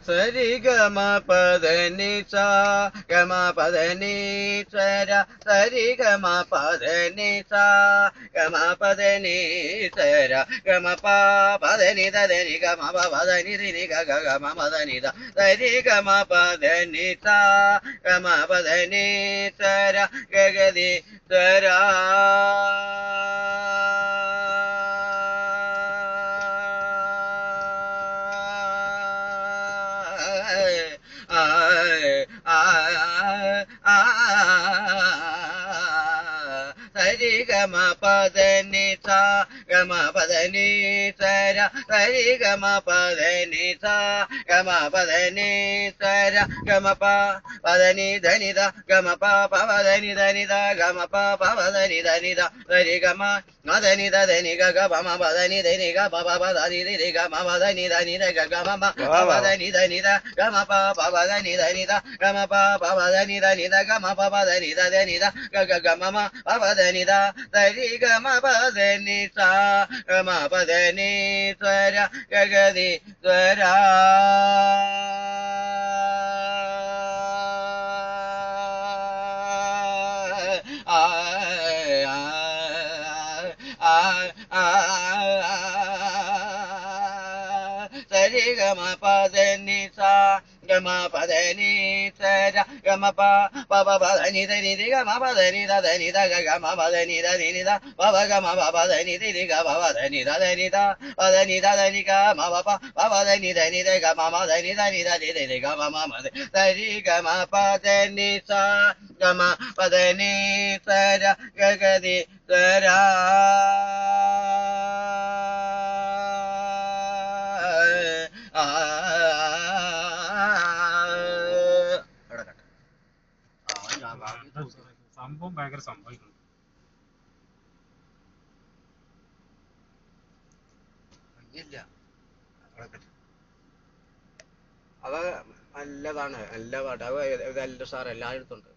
സരി ഗമ പദ നി സ ഗമ പദ നി സര സരി ഗമ പദ നി സ ഗമ പദ നി സര ഗമ പദ നി ദ നി ഗമ പദ നി നി ഗ ഗമ പദ നി ദ സരി ഗമ പദ നി സ ഗമ പദ നി സര ഗഗതി സര സരി ഗമ പദ നി സ ഗമ പദ നി സര സരി ഗമ പദ നി സ ഗമ പദ നി സര ഗമ പദ നി ധ നി ധ ഗമ പദ നി ധ നി ധ ഗമ പദ നി ധ നി ധ സരി ഗമ മദ നി ധ ധ നി ഗ ഗ പ മ പദ നി ധ നി ഗ പ പ പദ നി ധ ഗ മ പദ നി ധ നി ധ ഗ ഗ മ മ പദ നി ധ നി ധ ഗമ പദ നി ധ നി ധ ഗമ പദ നി ധ നി ധ ഗമ പദ നി ധ ധ നി ധ ഗ ഗ ഗ മ മ പദ നി ധ സരി ഗമ പദ നി സ ഗമ പദ നി സ്വര ഗഗതി സ്വര സരി ഗമ പദ നി സ ഗമ പദ നി സര ഗമ പദ നി ധ നി ഗമ പദ നി ധ ധ നി ധ ഗ ഗമ പദ നി ധ നി ധ പദ ഗമ പദ നി ധ നി ഗ പദ നി ധ ധ നി ധ പദ നി ധ ധ നി ഗ മ പദ നി ധ നി ധ ഗ മ പദ നി ധ നി ധ നി ധ ഗ മ മ സരി ഗമ പദ നി സ ഗമ പദ നി സര ഗഗതി സ്വര സംഭവം ഭയങ്കര സംഭവിക്കുന്നു. അത് നല്ലതാണ്, നല്ല പാട്ട്. അത് സാർ എല്ലായിടത്തും ഉണ്ട്.